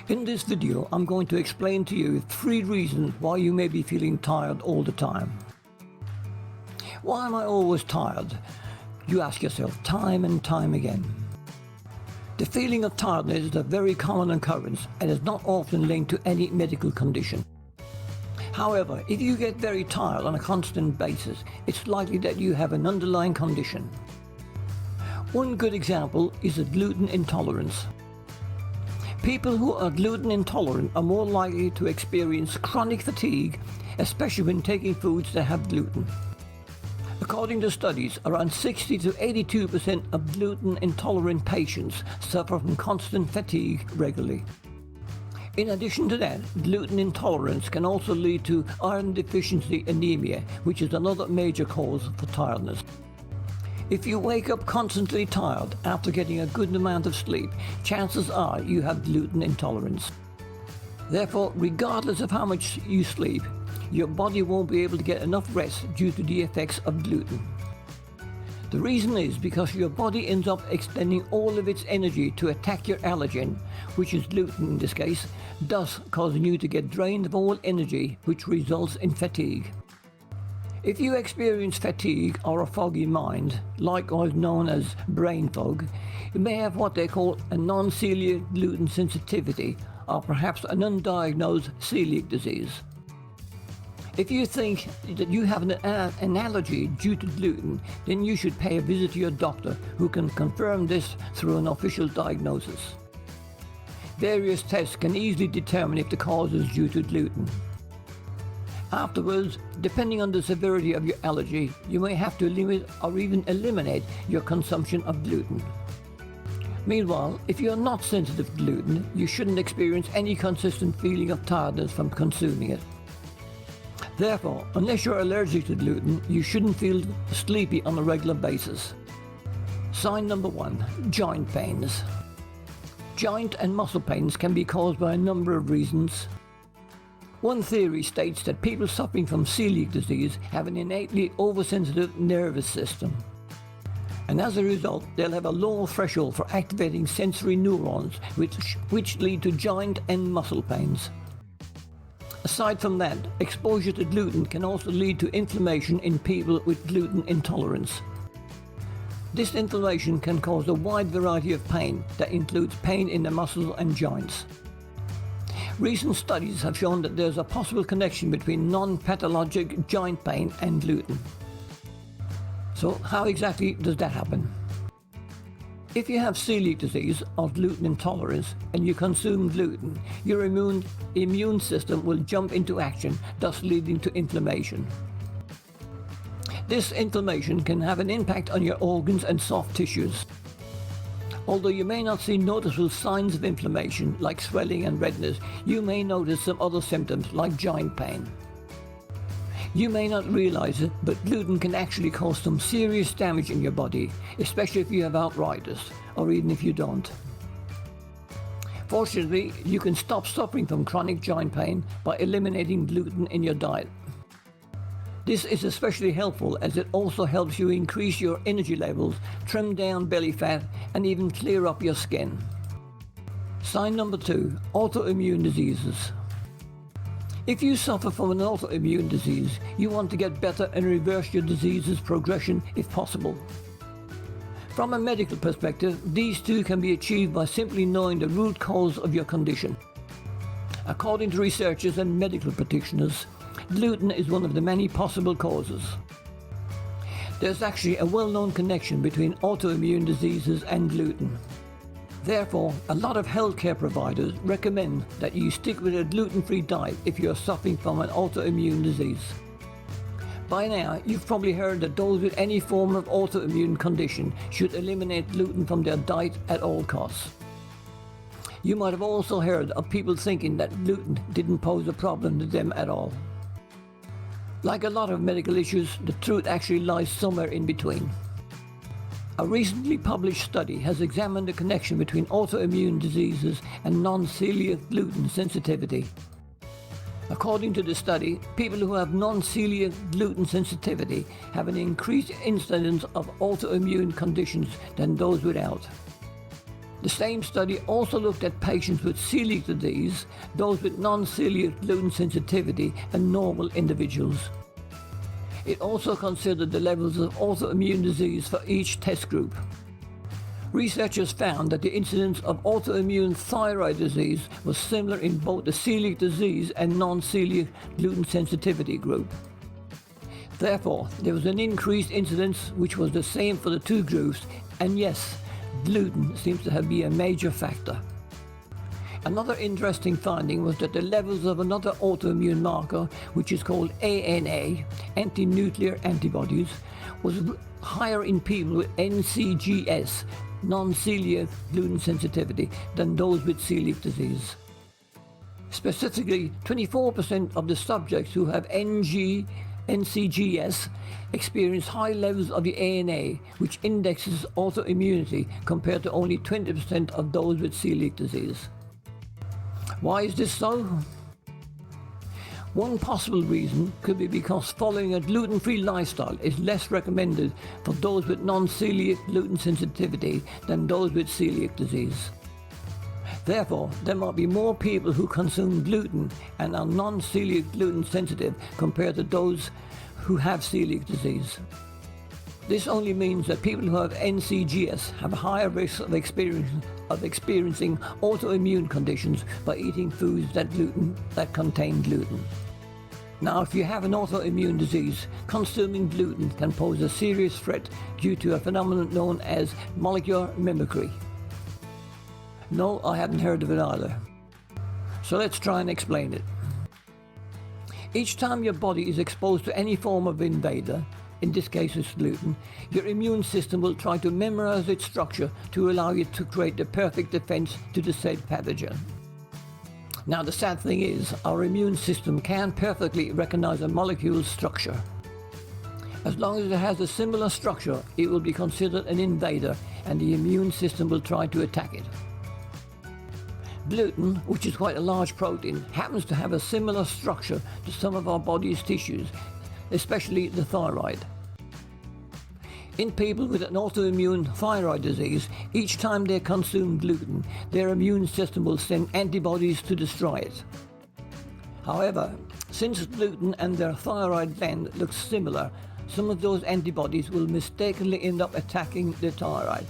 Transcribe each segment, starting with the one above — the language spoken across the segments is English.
In this video, I'm going to explain to you 3 reasons why you may be feeling tired all the time. Why am I always tired? You ask yourself time and time again. The feeling of tiredness is a very common occurrence and is not often linked to any medical condition. However, if you get very tired on a constant basis, it's likely that you have an underlying condition. One good example is a gluten intolerance. People who are gluten intolerant are more likely to experience chronic fatigue, especially when taking foods that have gluten. According to studies, around 60 to 82% of gluten intolerant patients suffer from constant fatigue regularly. In addition to that, gluten intolerance can also lead to iron deficiency anemia, which is another major cause for tiredness. If you wake up constantly tired after getting a good amount of sleep, chances are you have gluten intolerance. Therefore, regardless of how much you sleep, your body won't be able to get enough rest due to the effects of gluten. The reason is because your body ends up expending all of its energy to attack your allergen, which is gluten in this case, thus causing you to get drained of all energy, which results in fatigue. If you experience fatigue or a foggy mind, likewise known as brain fog, you may have what they call a non-celiac gluten sensitivity or perhaps an undiagnosed celiac disease. If you think that you have an allergy due to gluten, then you should pay a visit to your doctor who can confirm this through an official diagnosis. Various tests can easily determine if the cause is due to gluten. Afterwards, depending on the severity of your allergy, you may have to limit or even eliminate your consumption of gluten. Meanwhile, if you are not sensitive to gluten, you shouldn't experience any consistent feeling of tiredness from consuming it. Therefore, unless you're allergic to gluten, you shouldn't feel sleepy on a regular basis. Sign number 1, joint pains. Joint and muscle pains can be caused by a number of reasons. One theory states that people suffering from celiac disease have an innately oversensitive nervous system. And as a result, they'll have a lower threshold for activating sensory neurons, which lead to joint and muscle pains. Aside from that, exposure to gluten can also lead to inflammation in people with gluten intolerance. This inflammation can cause a wide variety of pain that includes pain in the muscles and joints. Recent studies have shown that there's a possible connection between non-pathologic joint pain and gluten. So how exactly does that happen? If you have celiac disease or gluten intolerance and you consume gluten, your immune system will jump into action, thus leading to inflammation. This inflammation can have an impact on your organs and soft tissues. Although you may not see noticeable signs of inflammation like swelling and redness, you may notice some other symptoms like joint pain. You may not realize it, but gluten can actually cause some serious damage in your body, especially if you have arthritis, or even if you don't. Fortunately, you can stop suffering from chronic joint pain by eliminating gluten in your diet. This is especially helpful as it also helps you increase your energy levels, trim down belly fat, and even clear up your skin. Sign number 2, autoimmune diseases. If you suffer from an autoimmune disease, you want to get better and reverse your disease's progression if possible. From a medical perspective, these two can be achieved by simply knowing the root cause of your condition. According to researchers and medical practitioners, gluten is one of the many possible causes. There's actually a well-known connection between autoimmune diseases and gluten. Therefore, a lot of healthcare providers recommend that you stick with a gluten-free diet if you're suffering from an autoimmune disease. By now, you've probably heard that those with any form of autoimmune condition should eliminate gluten from their diet at all costs. You might have also heard of people thinking that gluten didn't pose a problem to them at all. Like a lot of medical issues, the truth actually lies somewhere in between. A recently published study has examined the connection between autoimmune diseases and non-celiac gluten sensitivity. According to the study, people who have non-celiac gluten sensitivity have an increased incidence of autoimmune conditions than those without. The same study also looked at patients with celiac disease, those with non-celiac gluten sensitivity, and normal individuals. It also considered the levels of autoimmune disease for each test group. Researchers found that the incidence of autoimmune thyroid disease was similar in both the celiac disease and non-celiac gluten sensitivity group. Therefore, there was an increased incidence which was the same for the two groups, and yes, gluten seems to have been a major factor. Another interesting finding was that the levels of another autoimmune marker, which is called ANA, anti-nuclear antibodies, was higher in people with NCGS, non-celiac gluten sensitivity, than those with celiac disease. Specifically, 24% of the subjects who have NCGS experience high levels of the ANA, which indexes autoimmunity, compared to only 20% of those with celiac disease. Why is this so? One possible reason could be because following a gluten-free lifestyle is less recommended for those with non-celiac gluten sensitivity than those with celiac disease. Therefore, there might be more people who consume gluten and are non-celiac gluten sensitive compared to those who have celiac disease. This only means that people who have NCGS have a higher risk of experiencing autoimmune conditions by eating foods that contain gluten. Now, if you have an autoimmune disease, consuming gluten can pose a serious threat due to a phenomenon known as molecular mimicry. No, I haven't heard of it either. So let's try and explain it. Each time your body is exposed to any form of invader, in this case it's gluten, your immune system will try to memorize its structure to allow you to create the perfect defense to the said pathogen. Now, the sad thing is, our immune system can't perfectly recognize a molecule's structure. As long as it has a similar structure, it will be considered an invader and the immune system will try to attack it. Gluten, which is quite a large protein, happens to have a similar structure to some of our body's tissues, especially the thyroid. In people with an autoimmune thyroid disease, each time they consume gluten, their immune system will send antibodies to destroy it. However, since gluten and their thyroid gland look similar, some of those antibodies will mistakenly end up attacking the thyroid.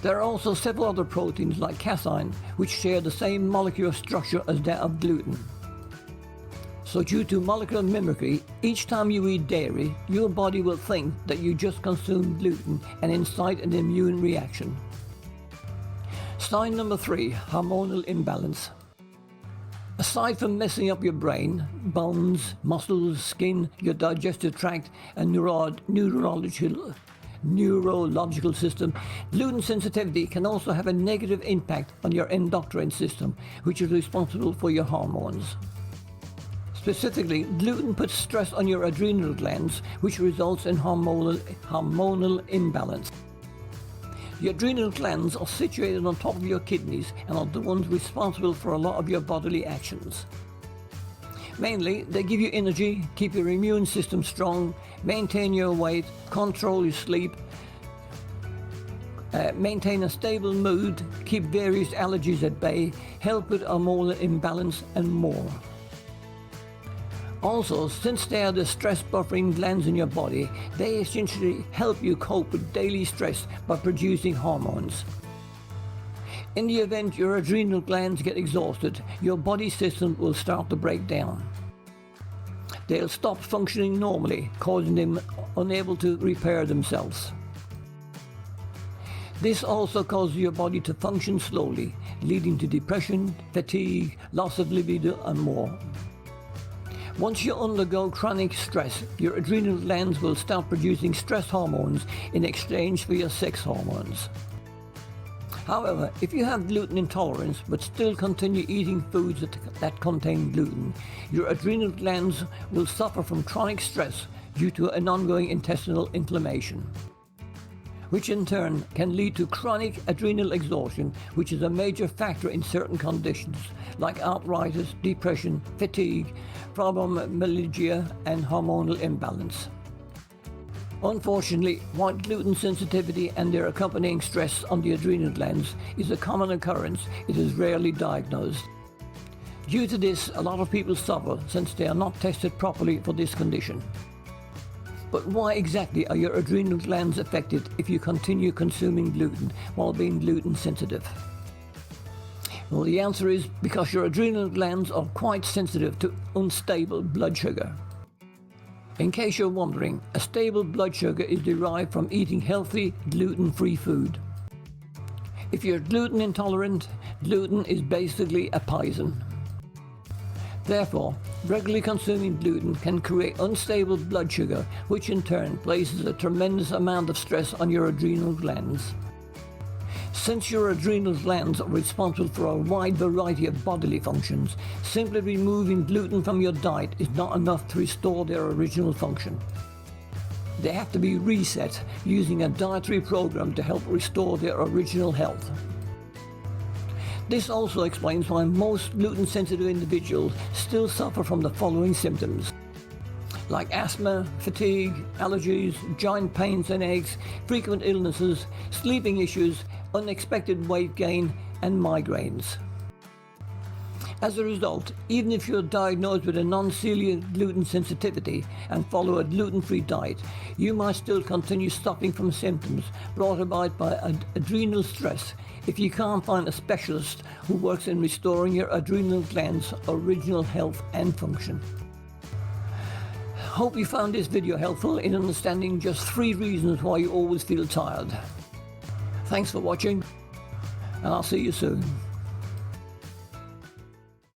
There are also several other proteins like casein which share the same molecular structure as that of gluten. So due to molecular mimicry, each time you eat dairy, your body will think that you just consumed gluten and incite an immune reaction. Sign number 3, hormonal imbalance. Aside from messing up your brain, bones, muscles, skin, your digestive tract, and neurological system, gluten sensitivity can also have a negative impact on your endocrine system, which is responsible for your hormones. Specifically, gluten puts stress on your adrenal glands, which results in hormonal imbalance. The adrenal glands are situated on top of your kidneys and are the ones responsible for a lot of your bodily actions. Mainly, they give you energy, keep your immune system strong, maintain your weight, control your sleep, maintain a stable mood, keep various allergies at bay, help with hormonal imbalance, and more. Also, since they are the stress buffering glands in your body, they essentially help you cope with daily stress by producing hormones. In the event your adrenal glands get exhausted, your body system will start to break down. They'll stop functioning normally, causing them unable to repair themselves. This also causes your body to function slowly, leading to depression, fatigue, loss of libido, and more. Once you undergo chronic stress, your adrenal glands will start producing stress hormones in exchange for your sex hormones. However, if you have gluten intolerance but still continue eating foods that contain gluten, your adrenal glands will suffer from chronic stress due to an ongoing intestinal inflammation, which in turn can lead to chronic adrenal exhaustion, which is a major factor in certain conditions like arthritis, depression, fatigue, fibromyalgia, and hormonal imbalance. Unfortunately, white gluten sensitivity and their accompanying stress on the adrenal glands is a common occurrence. It is rarely diagnosed. Due to this, a lot of people suffer since they are not tested properly for this condition. But why exactly are your adrenal glands affected if you continue consuming gluten while being gluten sensitive? Well, the answer is because your adrenal glands are quite sensitive to unstable blood sugar. In case you're wondering, a stable blood sugar is derived from eating healthy, gluten-free food. If you're gluten intolerant, gluten is basically a poison. Therefore, regularly consuming gluten can create unstable blood sugar, which in turn places a tremendous amount of stress on your adrenal glands. Since your adrenal glands are responsible for a wide variety of bodily functions, simply removing gluten from your diet is not enough to restore their original function. They have to be reset using a dietary program to help restore their original health. This also explains why most gluten-sensitive individuals still suffer from the following symptoms, like asthma, fatigue, allergies, joint pains and aches, frequent illnesses, sleeping issues, unexpected weight gain, and migraines. As a result, even if you're diagnosed with a non-celiac gluten sensitivity and follow a gluten-free diet, you might still continue suffering from symptoms brought about by adrenal stress if you can't find a specialist who works in restoring your adrenal glands' original health and function. Hope you found this video helpful in understanding just 3 reasons why you always feel tired. Thanks for watching, and I'll see you soon.